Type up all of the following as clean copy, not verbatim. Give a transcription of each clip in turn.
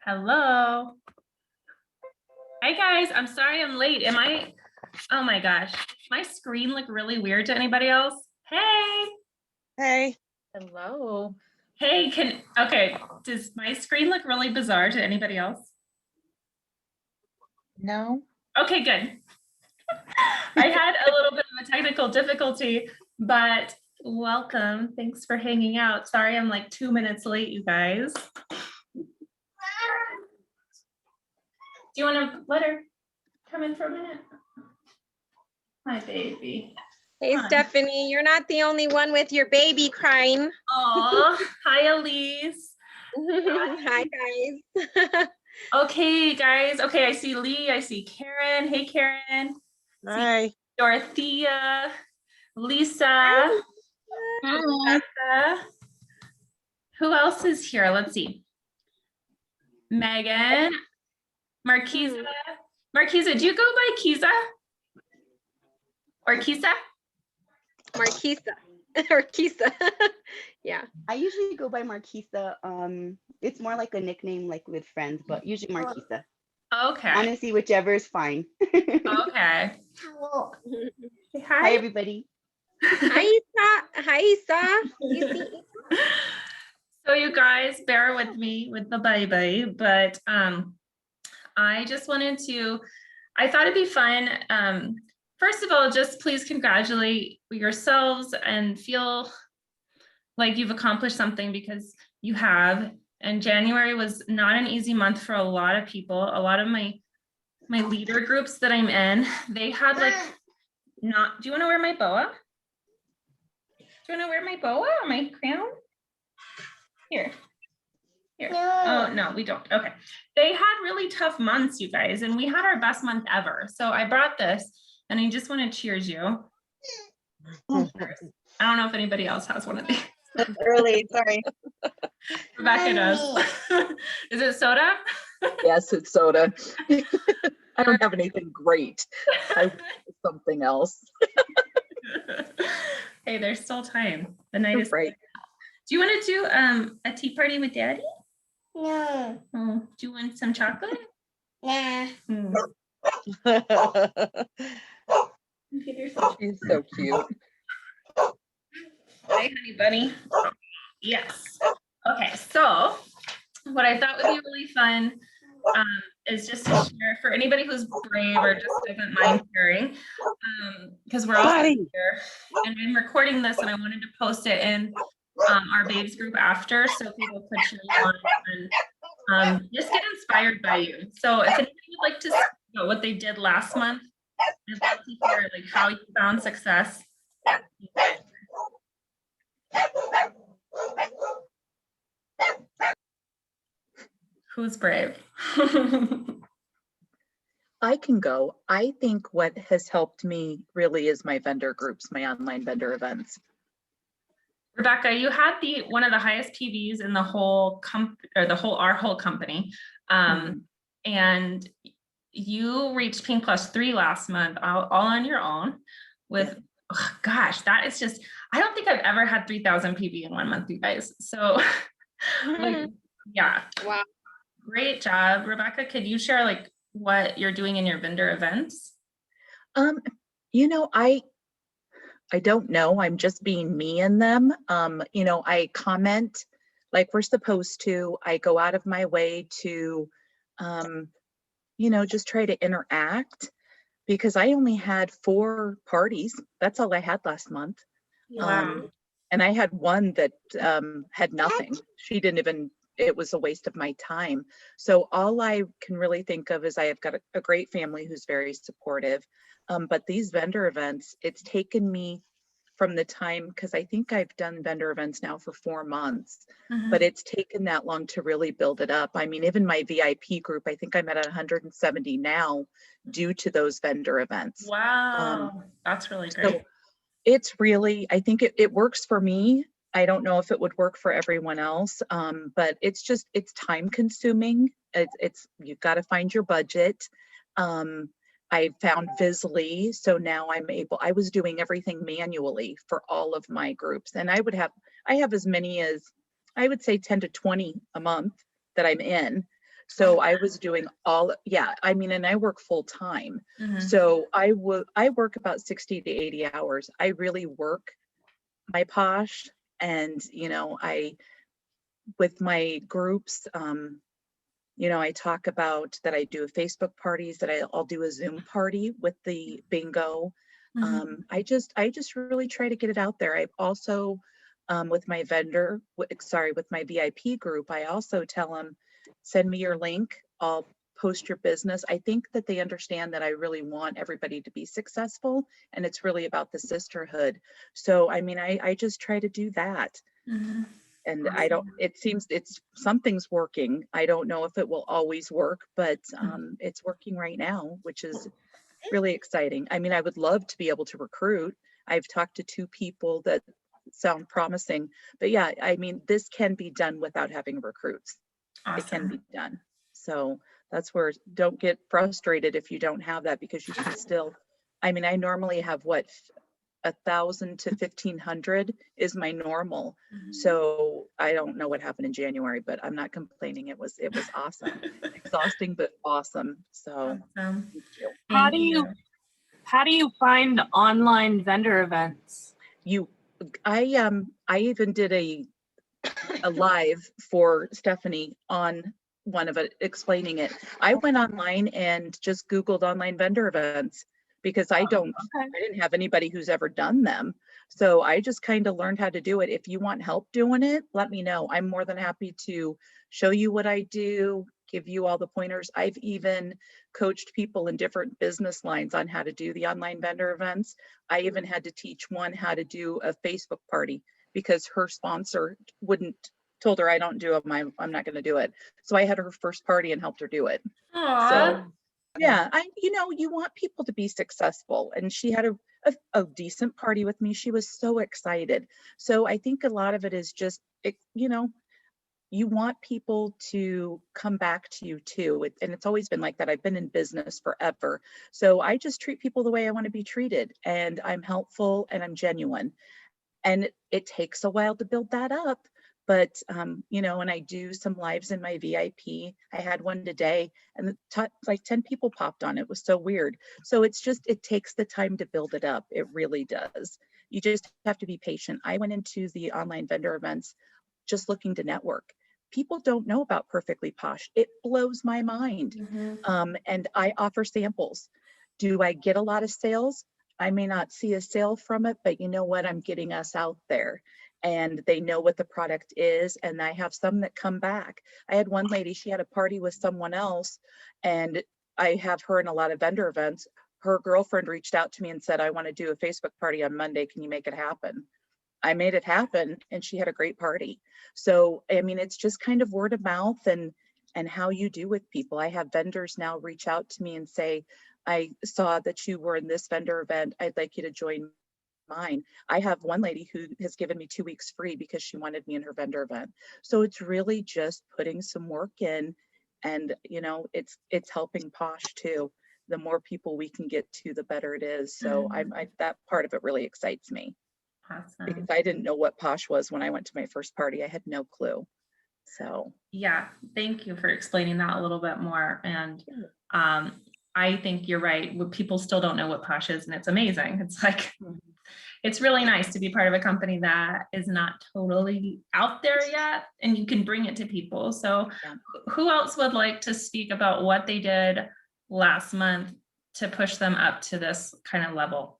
Hello. Hi guys, I'm sorry I'm late. Oh my gosh, my screen look really weird to anybody else? Hey. Hey. Hello. Hey, okay, does my screen look really bizarre to anybody else? No. Okay, good. I had a little bit of a technical difficulty, but welcome. Thanks for hanging out. Sorry I'm like 2 minutes late, you guys. Do you want to let her come in for a minute? Hi, baby. Hey, Hi. Stephanie, you're not the only one with your baby crying. Oh, hi, Elise. Hi, guys. Okay, guys. Okay, I see Lee. I see Karen. Hey, Karen. Hi. Dorothea, Lisa, Hi. Rebecca. Who else is here? Let's see. Megan, Marquisa. Marquisa, do you go by Kiza? Or Kisa? Marquisa. Or Kisa. Yeah. I usually go by Marquisa. It's more like a nickname, like with friends, but usually Marquisa. Okay. Honestly, whichever is fine. Okay. Hi. Hi. Everybody. Hi, Isa. Hi, Isa. So you guys bear with me with the baby, but I just wanted to, I thought it'd be fun. First of all, just please congratulate yourselves and feel like you've accomplished something, because you have. And January was not an easy month for a lot of people. A lot of my leader groups that I'm in, they had like do you want to wear my boa? Do you want to wear my boa or my crown? Here. No. Oh, no, we don't. Okay. They had really tough months, you guys, and we had our best month ever. So I brought this and I just want to cheers you. I don't know if anybody else has one of these. Early, sorry. Rebecca does. Is it soda? Yes, it's soda. I don't have anything great. I want something else. Hey, there's still time. The night is Right. Do you want to do a tea party with Daddy? No. Oh, do you want some chocolate? Nah. She's so cute. Hey, honey bunny. Yes. Okay, so what I thought would be really fun is just to share for anybody who's brave or just doesn't mind sharing, because we're all here, and I'm recording this and I wanted to post it in our babes group after, so people could share on and just get inspired by you. So if anybody would like to see what they did last month, I'd love to hear like how you found success. Who's brave? I can go. I think what has helped me really is my vendor groups, my online vendor events. Rebecca, you had one of the highest PVs in the whole our whole company, and you reached Pink+3 last month all on your own. With gosh, that is just, I don't think I've ever had 3,000 PV in 1 month, you guys. So, like, yeah, Wow, great job, Rebecca. Could you share like what you're doing in your vendor events? You know, I don't know. I'm just being me in them. You know, I comment like we're supposed to. I go out of my way to, you know, just try to interact, because I only had 4 parties. That's all I had last month. Wow. And I had one that had nothing. She didn't even, it was a waste of my time. So all I can really think of is I have got a great family who's very supportive. But these vendor events, it's taken me from the time, because I think I've done vendor events now for 4 months, but it's taken that long to really build it up. I mean, even my VIP group, I think I'm at 170 now due to those vendor events. Wow, that's really great. So it's really, I think it works for me. I don't know if it would work for everyone else, but it's time consuming. You've got to find your budget. I found Visly, so now I was doing everything manually for all of my groups, and I have as many as, I would say 10 to 20 a month that I'm in. So I was doing I mean, and I work full time. So I work about 60 to 80 hours. I really work my Posh, and, with my groups, I talk about that I do Facebook parties, that I'll do a Zoom party with the bingo. I just really try to get it out there. I've also, with my with my VIP group, I also tell them, send me your link. I'll post your business. I think that they understand that I really want everybody to be successful, and it's really about the sisterhood. So, I mean, I just try to do that. And it seems something's working. I don't know if it will always work, but it's working right now, which is really exciting. I mean, I would love to be able to recruit. I've talked to 2 people that sound promising, but yeah, I mean, this can be done without having recruits. It can be done. So that's where, don't get frustrated if you don't have that, because you can still, I mean, I normally have 1,000 to 1,500 is my normal. So I don't know what happened in January, but I'm not complaining. It was awesome. Exhausting, but awesome. So thank you. How do you find online vendor events? I even did a live for Stephanie on one of it, explaining it. I went online and just Googled online vendor events, because I didn't have anybody who's ever done them. So I just kind of learned how to do it. If you want help doing it, let me know. I'm more than happy to show you what I do, give you all the pointers. I've even coached people in different business lines on how to do the online vendor events. I even had to teach one how to do a Facebook party, because her sponsor told her, I don't do them, I'm not going to do it. So I had her first party and helped her do it. Aww. So yeah, you want people to be successful, and she had a decent party with me. She was so excited. So I think a lot of it is just, you want people to come back to you too. And it's always been like that. I've been in business forever. So I just treat people the way I want to be treated, and I'm helpful and I'm genuine. And it takes a while to build that up. But, and I do some lives in my VIP. I had one today, and like 10 people popped on. It was so weird. So it takes the time to build it up. It really does. You just have to be patient. I went into the online vendor events just looking to network. People don't know about Perfectly Posh. It blows my mind. And I offer samples. Do I get a lot of sales? I may not see a sale from it, but you know what? I'm getting us out there, and they know what the product is. And I have some that come back. I had one lady, she had a party with someone else, and I have her in a lot of vendor events. Her girlfriend reached out to me and said, I want to do a Facebook party on Monday. Can you make it happen? I made it happen, and she had a great party. So, I mean, it's just kind of word of mouth and how you do with people. I have vendors now reach out to me and say, I saw that you were in this vendor event. I'd like you to join mine. I have one lady who has given me 2 weeks free because she wanted me in her vendor event. So it's really just putting some work in, and it's helping Posh too. The more people we can get to, the better it is. So that part of it really excites me. Awesome. Because I didn't know what Posh was when I went to my first party. I had no clue. So yeah, thank you for explaining that a little bit more. And I think you're right. People still don't know what Posh is, and it's amazing. It's like, it's really nice to be part of a company that is not totally out there yet, and you can bring it to people. So who else would like to speak about what they did last month to push them up to this kind of level?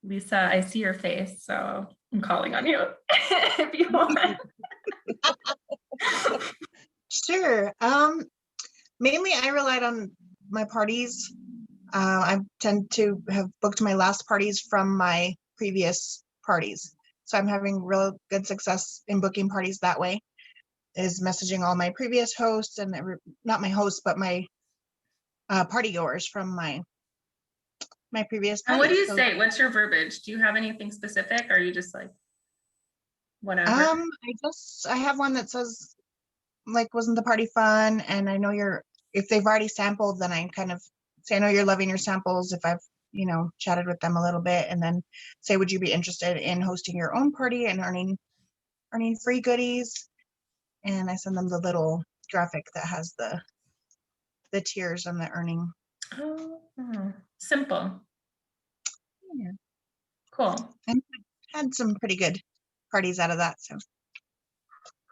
Lisa, I see your face, so I'm calling on you if you want. Sure. Mainly I relied on my parties. I tend to have booked my last parties from my previous parties. So I'm having real good success in booking parties that way, is messaging all my previous hosts and not my hosts, but my party goers from my previous parties. And what do you say? What's your verbiage? Do you have anything specific, or are you just like, whatever? I have one that says, like, wasn't the party fun? And I know if they've already sampled, then I kind of say, I know you're loving your samples. If I've, chatted with them a little bit and then say, would you be interested in hosting your own party and earning free goodies? And I send them the little graphic that has the tiers and the earning. Oh, simple. Yeah. Cool. I had some pretty good parties out of that. So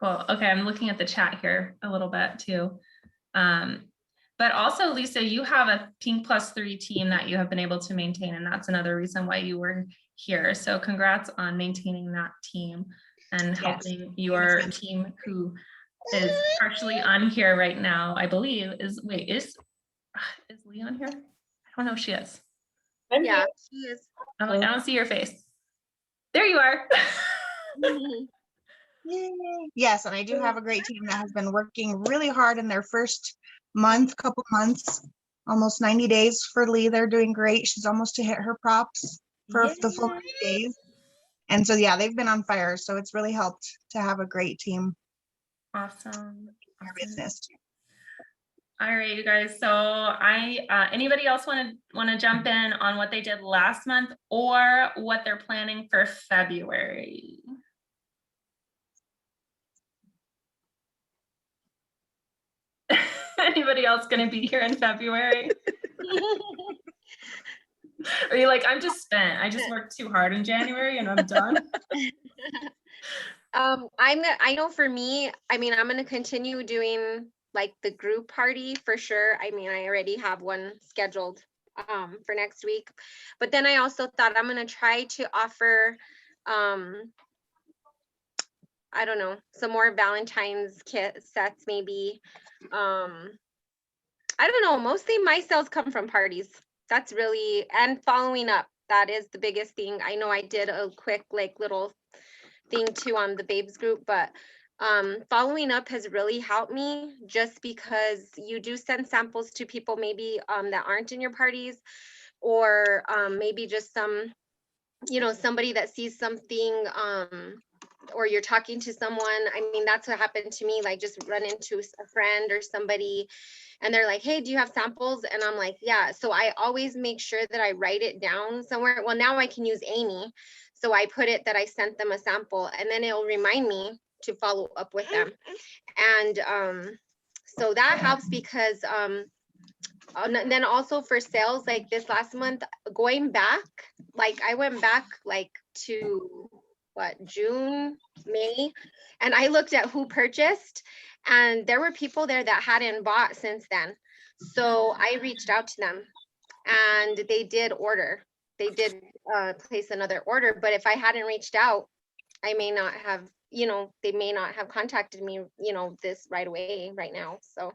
Cool. Okay, I'm looking at the chat here a little bit too. But also, Lisa, you have a Pink Plus 3 team that you have been able to maintain, and that's another reason why you were here. So congrats on maintaining that team and helping your team, who is partially on here right now, I believe. Is Lee on here? I don't know if she is. Yeah, she is. I'm like, I don't see your face. There you are. yay. Yes, and I do have a great team that has been working really hard in their first couple months, almost 90 days for Lee. They're doing great. She's almost to hit her props for the full 90 days. And so, yeah, they've been on fire. So it's really helped to have a great team. Awesome. In our business. All right, you guys. So anybody else want to jump in on what they did last month or what they're planning for February? Anybody else going to be here in February? Are you like, I'm just spent. I just worked too hard in January and I'm done. I know for me, I mean, I'm going to continue doing like the group party for sure. I mean, I already have one scheduled for next week, but then I also thought I'm going to try to offer, I don't know, some more Valentine's kit sets maybe. I don't know, mostly my sales come from parties. That's really, and following up, that is the biggest thing. I know I did a quick like little thing too on the babes group, but following up has really helped me, just because you do send samples to people maybe that aren't in your parties, or maybe just somebody that sees something, or you're talking to someone. I mean, that's what happened to me, like just run into a friend or somebody and they're like, hey, do you have samples? And I'm like, yeah. So I always make sure that I write it down somewhere. Well, now I can use Amy. So I put it that I sent them a sample, and then it'll remind me to follow up with them. And so that helps, because and then also for sales, like this last month, going back, like I went back like to June, May, and I looked at who purchased, and there were people there that hadn't bought since then. So I reached out to them and they did order. They did place another order, but if I hadn't reached out, I may not have, they may not have contacted me, this right away right now. So,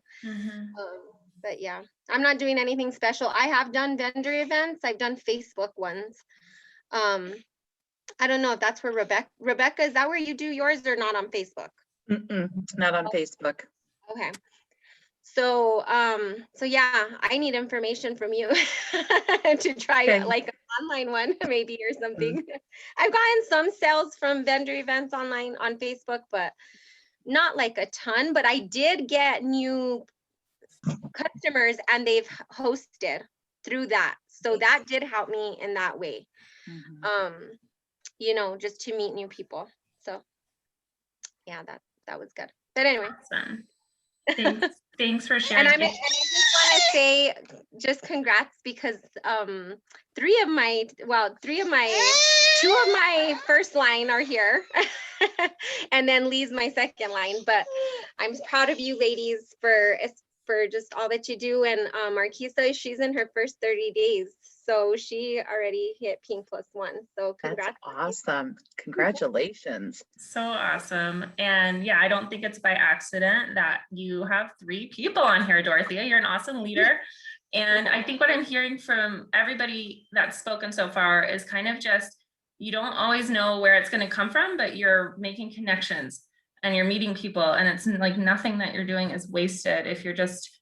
but yeah, I'm not doing anything special. I have done vendor events. I've done Facebook ones. I don't know if that's where Rebecca, is that where you do yours, or not on Facebook? Not on Facebook. Okay. So, so yeah, I need information from you to try like an online one maybe, or something. I've gotten some sales from vendor events online on Facebook, but not like a ton. But I did get new customers and they've hosted through that. So that did help me in that way. Just to meet new people. So yeah, that was good. But anyway. Awesome. Thanks for sharing. And I just want to say just congrats, because two of my first line are here and then Lee's my second line. But I'm proud of you ladies for just all that you do. And Marquisa, she's in her first 30 days. So she already hit Pink +1. So congrats. That's awesome. Congratulations. So awesome. And yeah, I don't think it's by accident that you have 3 people on here, Dorothea. You're an awesome leader. And I think what I'm hearing from everybody that's spoken so far is kind of just, you don't always know where it's going to come from, but you're making connections and you're meeting people. And it's like nothing that you're doing is wasted if you're just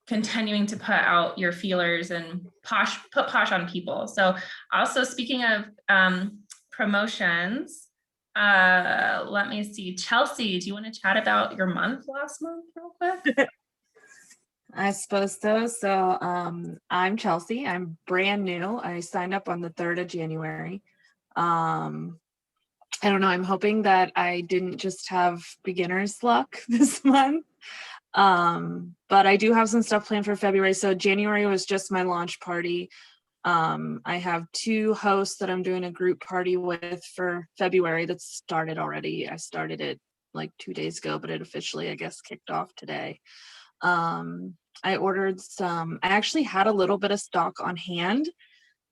continuing to put out your feelers and put posh on people. So also, speaking of promotions, let me see, Chelsea, do you want to chat about your month last month real quick? I suppose so. So I'm Chelsea. I'm brand new. I signed up on the 3rd of January. I don't know. I'm hoping that I didn't just have beginner's luck this month. But I do have some stuff planned for February. So January was just my launch party. I have 2 hosts that I'm doing a group party with for February that started already. I started it like 2 days ago, but it officially, I guess, kicked off today. I ordered some, I actually had a little bit of stock on hand,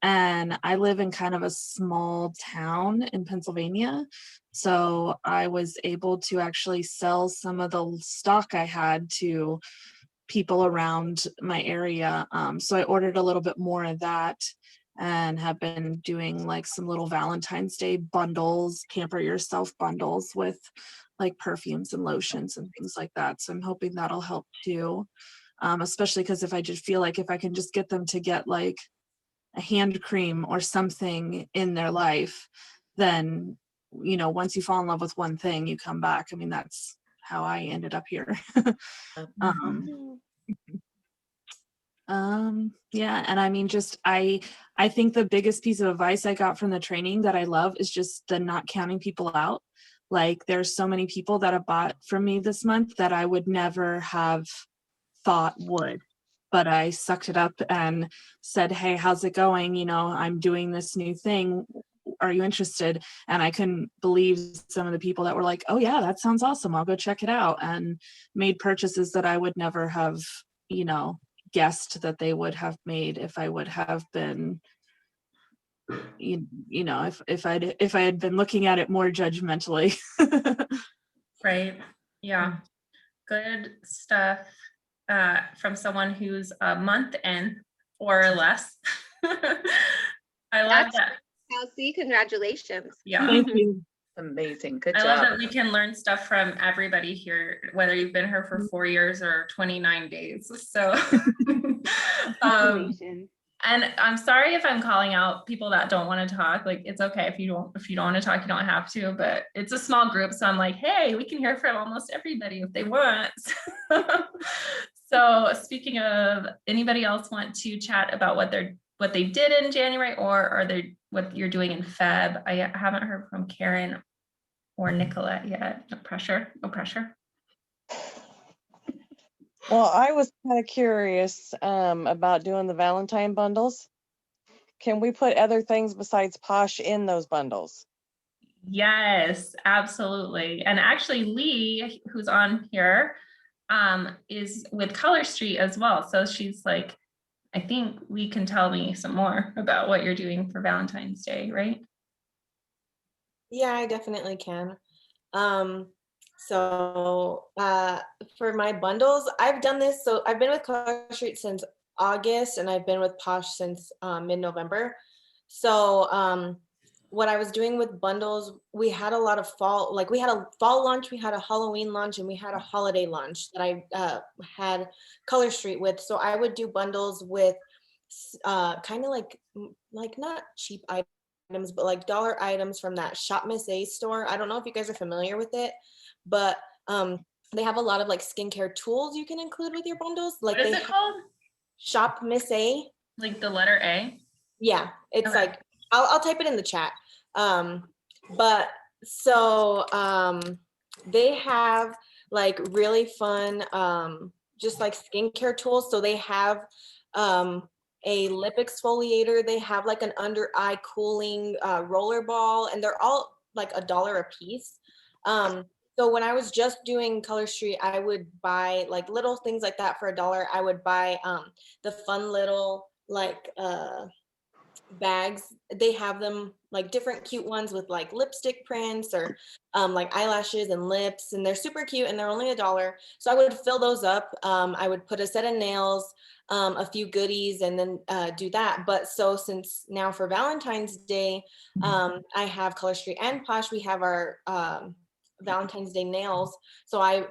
and I live in kind of a small town in Pennsylvania. So I was able to actually sell some of the stock I had to people around my area. So I ordered a little bit more of that and have been doing like some little Valentine's Day bundles, pamper yourself bundles with like perfumes and lotions and things like that. So I'm hoping that'll help too. Especially because if I just feel like if I can just get them to get like a hand cream or something in their life, then, you know, once you fall in love with one thing, you come back. I mean, that's how I ended up here. Yeah, and I mean, just I think the biggest piece of advice I got from the training that I love is just the not counting people out. Like there's so many people that have bought from me this month that I would never have thought would, but I sucked it up and said, hey, how's it going? You know, I'm doing this new thing. Are you interested? And I couldn't believe some of the people that were like, oh yeah, that sounds awesome. I'll go check it out, and made purchases that I would never have, you know, guessed that they would have made if I would have been, you know, if I had been looking at it more judgmentally. Right. Yeah. Good stuff from someone who's a month in or less. I love That's that. Chelsea, congratulations. Yeah. Thank you. Amazing. Good I love job. that we can learn stuff from everybody here, whether you've been here for 4 years or 29 days. So Congratulations. and I'm sorry if I'm calling out people that don't want to talk. Like it's okay if you don't want to talk, you don't have to, but it's a small group. So I'm like, hey, we can hear from almost everybody if they want. So speaking of, anybody else want to chat about what they did in January, or are they what you're doing in Feb? I haven't heard from Karen or Nicolette yet. No pressure, no pressure. Well, I was kind of curious about doing the Valentine bundles. Can we put other things besides Posh in those bundles? Yes, absolutely. And actually Lee, who's on here, is with Color Street as well. So she's like, I think Lee can tell me some more about what you're doing for Valentine's Day, right? Yeah, I definitely can. So for my bundles, I've done this. So I've been with Color Street since August, and I've been with Posh since mid-November. So what I was doing with bundles, we had a lot of fall, like we had a fall launch, we had a Halloween launch, and we had a holiday launch that I had Color Street with. So I would do bundles with kind of like not cheap items, but like dollar items from that Shop Miss A store. I don't know if you guys are familiar with it, but they have a lot of like skincare tools you can include with your bundles. Like What is it called? Shop Miss A. Like the letter A? Yeah, it's Okay. like I'll type it in the chat. But so they have like really fun just like skincare tools. So they have a lip exfoliator. They have like an under eye cooling roller ball, and they're all like $1 a piece. So when I was just doing Color Street, I would buy like little things like that for $1. I would buy the fun little like bags. They have them like different cute ones with like lipstick prints or like eyelashes and lips, and they're super cute and they're only $1. So I would fill those up. I would put a set of nails, a few goodies, and then do that. But so since now for Valentine's Day, I have Color Street and Posh, we have our Valentine's Day nails. So I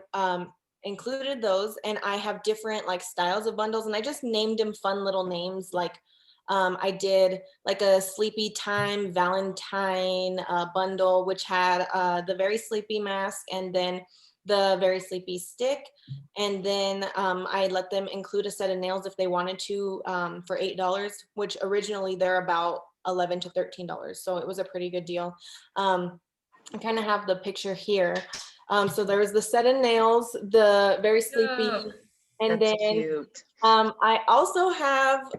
included those, and I have different like styles of bundles, and I just named them fun little names. Like I did like a Sleepy Time Valentine bundle, which had the Very Sleepy mask, and then the Very Sleepy stick. And then I let them include a set of nails if they wanted to for $8, which originally they're about $11 to $13. So it was a pretty good deal. I kind of have the picture here. So there was the set of nails, the Very Sleepy, and That's then cute. I also have,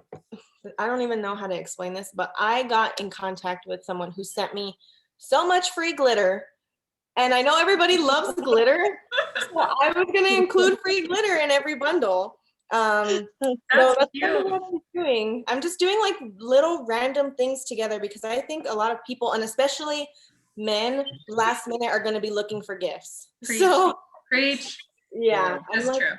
I don't even know how to explain this, but I got in contact with someone who sent me so much free glitter. And I know everybody loves glitter, so I was going to include free glitter in every bundle. So that's kind of what I'm doing. I'm just doing like little random things together because I think a lot of people, and especially men, last minute are going to be looking for gifts. Preach. So Preach. yeah, That's I'm like, true.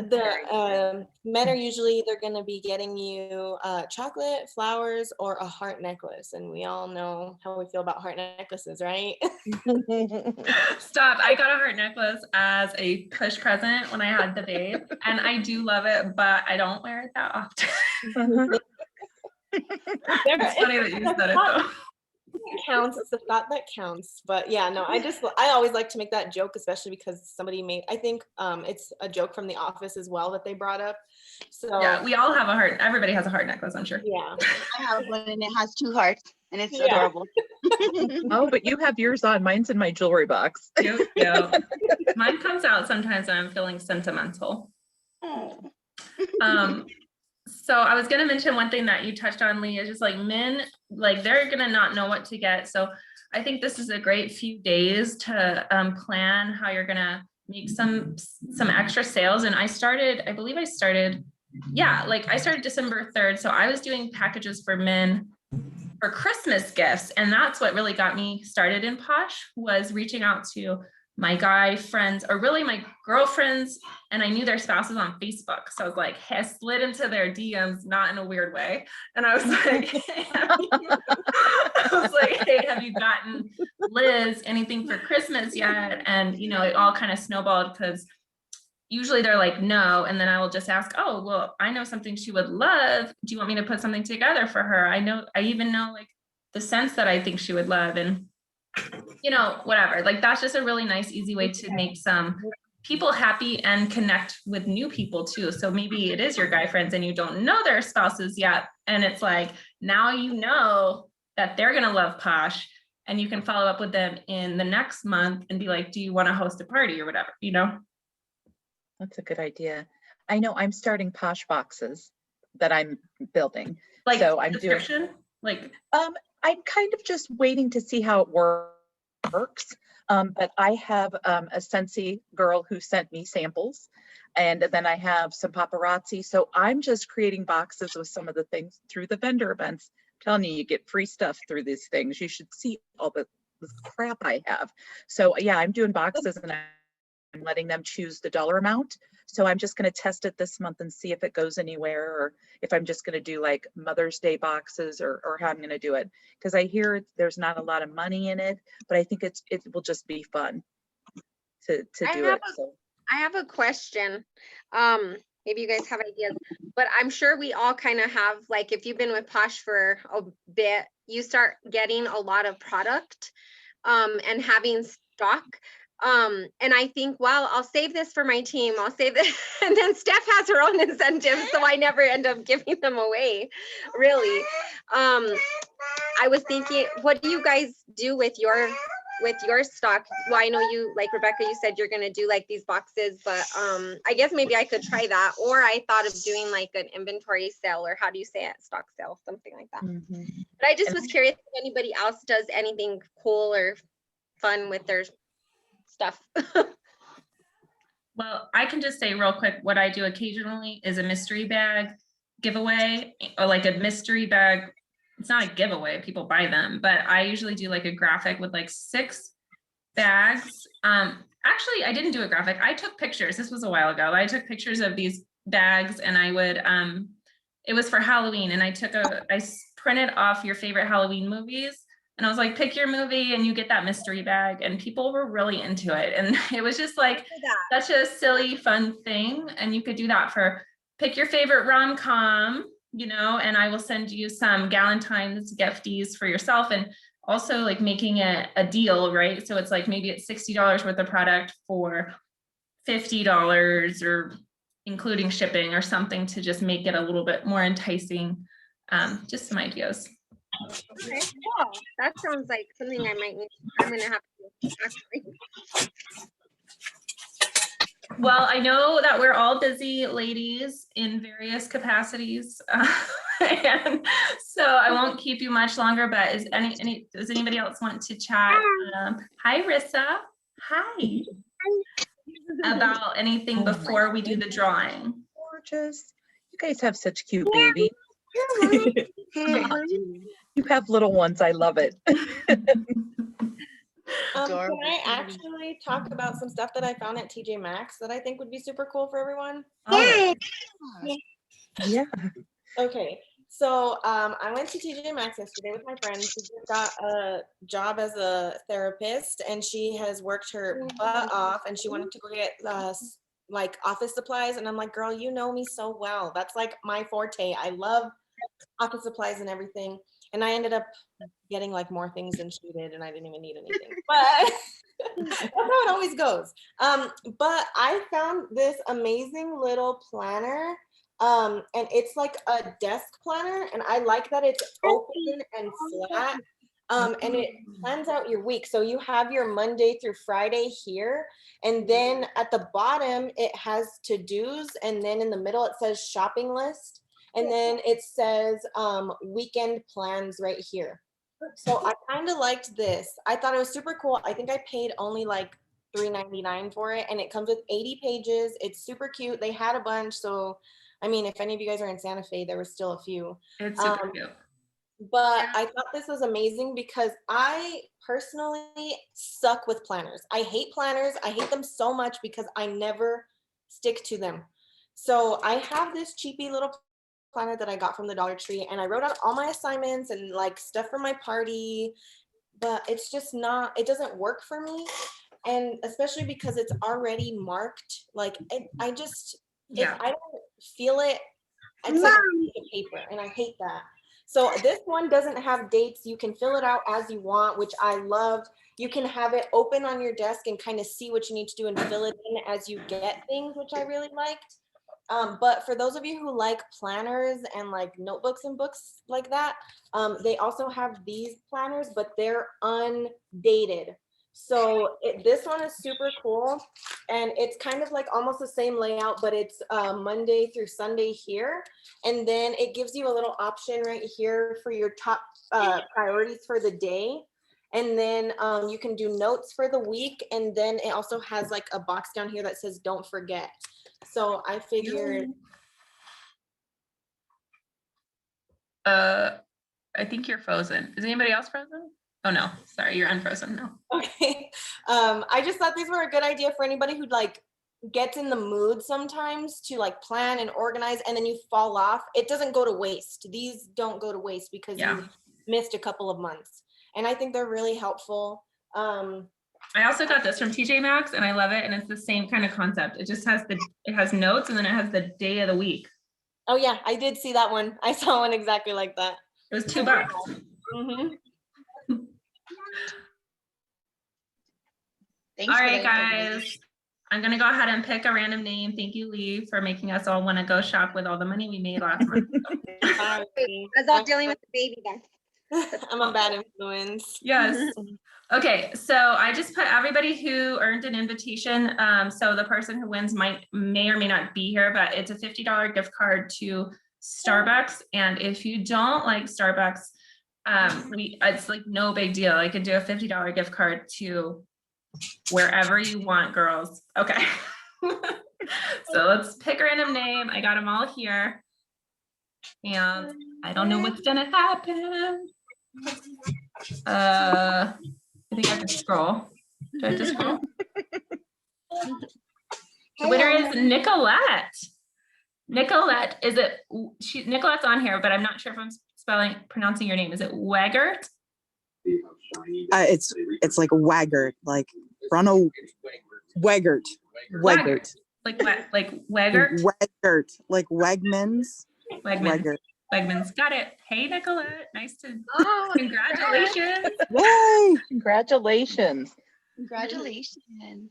the men are usually either going to be getting you chocolate, flowers, or a heart necklace, and we all know how we feel about heart necklaces, right? Stop. I got a heart necklace as a push present when I had the babe, and I do love it, but I don't wear it that often. It's funny that you said it though. It counts. It's the thought that counts. But yeah, no, I always like to make that joke, especially because somebody made, I think it's a joke from The Office as well that they brought up. So Yeah, we all have a heart. Everybody has a heart necklace, I'm sure. yeah. I have one and it has 2 hearts and it's Yeah. adorable. Oh, but you have yours on. Mine's in my jewelry box. Cute, cute. Mine comes out sometimes when I'm feeling sentimental. So I was gonna mention one thing that you touched on, Lee, is just like men, like they're gonna not know what to get. So I think this is a great few days to plan how you're gonna make some extra sales. And I believe I started December 3rd. So I was doing packages for men for Christmas gifts. And that's what really got me started in Posh, was reaching out to my guy friends, or really my girlfriends, and I knew their spouses on Facebook. So I was like, hey, I slid into their DMs, not in a weird way. And I was like, hey, have you gotten Liz anything for Christmas yet? And, you know, it all kind of snowballed because usually they're like, no. And then I will just ask, oh, well, I know something she would love. Do you want me to put something together for her? I even know like the scents that I think she would love. And you know, whatever, like that's just a really nice, easy way to make some people happy and connect with new people too. So maybe it is your guy friends and you don't know their spouses yet. And it's like, now you know that they're going to love Posh, and you can follow up with them in the next month and be like, do you want to host a party or whatever, you know? That's a good idea. I know I'm starting Posh boxes that I'm building. Like so I'm doing, like, I'm kind of just waiting to see how it works. But I have a Scentsy girl who sent me samples, and then I have some paparazzi. So I'm just creating boxes with some of the things through the vendor events. I'm telling you, you get free stuff through these things. You should see all the crap I have. So yeah, I'm doing boxes and I'm letting them choose the dollar amount. So I'm just going to test it this month and see if it goes anywhere, or if I'm just going to do like Mother's Day boxes, or how I'm going to do it. Because I hear there's not a lot of money in it, but I think it will just be fun to do it. So. I have a question. Maybe you guys have ideas, but I'm sure we all kind of have, like, if you've been with Posh for a bit, you start getting a lot of product and having stock. And I think, well, I'll save this for my team. I'll save this. And then Steph has her own incentives, so I never end up giving them away, really. I was thinking, what do you guys do with your stock? Well, I know you, like Rebecca, you said you're going to do like these boxes, but I guess maybe I could try that. Or I thought of doing like an inventory sale, or how do you say it? Stock sale, something like that. Mm-hmm. But I just was curious if anybody else does anything cool or fun with their stuff. well, I can just say real quick, what I do occasionally is a mystery bag giveaway, or like a mystery bag. It's not a giveaway, people buy them, but I usually do like a graphic with like 6 bags. Actually, I didn't do a graphic. I took pictures. This was a while ago. I took pictures of these bags, and I would, it was for Halloween, and I printed off your favorite Halloween movies. And I was like, pick your movie and you get that mystery bag. And people were really into it. And it was just like such a silly, fun thing. And you could do that for pick your favorite rom-com, you know, and I will send you some Galentine's gifties for yourself. And also like making it a deal, right? So it's like maybe it's $60 worth of product for $50 or including shipping or something to just make it a little bit more enticing. Just some ideas. Okay, cool. That sounds like something I might need. I'm gonna have to actually. Well, I know that we're all busy ladies in various capacities. And so I won't keep you much longer, but does anybody else want to chat? Hi, Rissa. Hi. About anything before we do the drawing. Gorgeous. You guys have such cute babies. You have little ones. I love it. Can I actually talk about some stuff that I found at TJ Maxx that I think would be super cool for everyone? Oh, Yeah. Okay, so I went to TJ Maxx yesterday with my friend. She just got a job as a therapist, and she has worked her butt off, and she wanted to go get like office supplies. And I'm like, girl, you know me so well. That's like my forte. I love office supplies and everything. And I ended up getting like more things than she did, and I didn't even need anything. But that's how it always goes. But I found this amazing little planner. And it's like a desk planner, and I like that it's open and flat. And it plans out your week. So you have your Monday through Friday here, and then at the bottom it has to-dos, and then in the middle it says shopping list, and then it says weekend plans right here. So I kind of liked this. I thought it was super cool. I think I paid only like $3.99 for it, and it comes with 80 pages. It's super cute. They had a bunch, so I mean, if any of you guys are in Santa Fe, there was still a few. it's super cute. But I thought this was amazing because I personally suck with planners. I hate planners. I hate them so much because I never stick to them. So I have this cheapy little planner that I got from the Dollar Tree, and I wrote out all my assignments and like stuff for my party, but it's just not, it doesn't work for me. And especially because it's already marked, like I just, if I don't feel it, it's like a piece of paper, and I hate that. So this one doesn't have dates. You can fill it out as you want, which I loved. You can have it open on your desk and kind of see what you need to do and fill it in as you get things, which I really liked. But for those of you who like planners and like notebooks and books like that, they also have these planners, but they're undated. So this one is super cool, and it's kind of like almost the same layout, but it's Monday through Sunday here. And then it gives you a little option right here for your top priorities for the day. And then you can do notes for the week. And then it also has like a box down here that says, don't forget. So I figured. I think you're frozen. Is anybody else frozen? Oh no, sorry, you're unfrozen now. Okay. I just thought these were a good idea for anybody who like gets in the mood sometimes to like plan and organize, and then you fall off. It doesn't go to waste. These don't go to waste because you missed a couple of months. And I think they're really helpful. I also got this from TJ Maxx, and I love it. And it's the same kind of concept. It just has it has notes, and then it has the day of the week. Oh yeah, I did see that one. I saw one exactly like that. It was $2. Mm-hmm. All right, guys. I'm gonna go ahead and pick a random name. Thank you, Lee, for making us all want to go shop with all the money we made last month. I was all dealing with the baby then. I'm a bad influence. Yes. Okay, so I just put everybody who earned an invitation. So the person who wins may or may not be here, but it's a $50 gift card to Starbucks. And if you don't like Starbucks, it's like no big deal. I could do a $50 gift card to wherever you want, girls. Okay. So let's pick a random name. I got them all here. And I don't know what's gonna happen. I think I have to scroll. Do I have to scroll? The winner is Nicolette. Nicolette, is it? Nicolette's on here, but I'm not sure if I'm pronouncing your name. Is it Waggart? It's like Waggart, like Ronald Waggart. Like Waggart? Waggart, like Wegmans. Wegman. Waggart. Wegmans. Got it. Hey, Nicolette. Nice to, Oh, congratulations. Yay! Congratulations. Congratulations.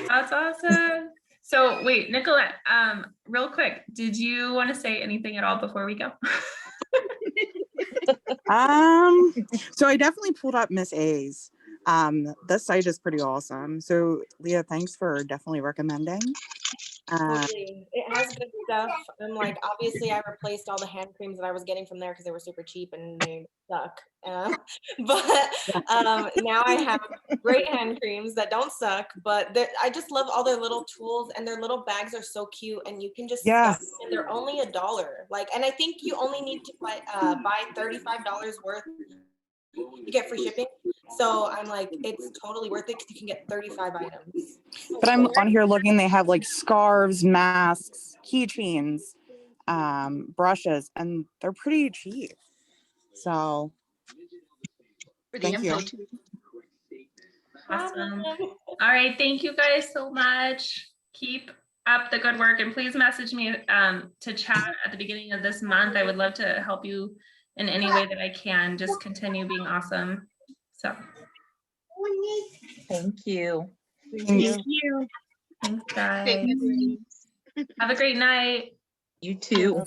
That's awesome. So wait, Nicolette, real quick, did you want to say anything at all before we go? So I definitely pulled up Miss A's. This site is pretty awesome. So Leah, thanks for definitely recommending. Totally. It has good stuff. I'm like, obviously I replaced all the hand creams that I was getting from there because they were super cheap and they suck. But now I have great hand creams that don't suck, but I just love all their little tools, and their little bags are so cute, and you can just Yeah. stuff them, and they're only $1. Like, and I think you only need to buy $35 worth to get free shipping. So I'm like, it's totally worth it because you can get 35 items. But I'm on here looking, they have like scarves, masks, keychains, brushes, and they're pretty cheap. So thank you. Awesome. All right. Thank you guys so much. Keep up the good work, and please message me to chat at the beginning of this month. I would love to help you in any way that I can. Just continue being awesome. So Thank you. Thank you. thanks, guys. Have a great night. You too.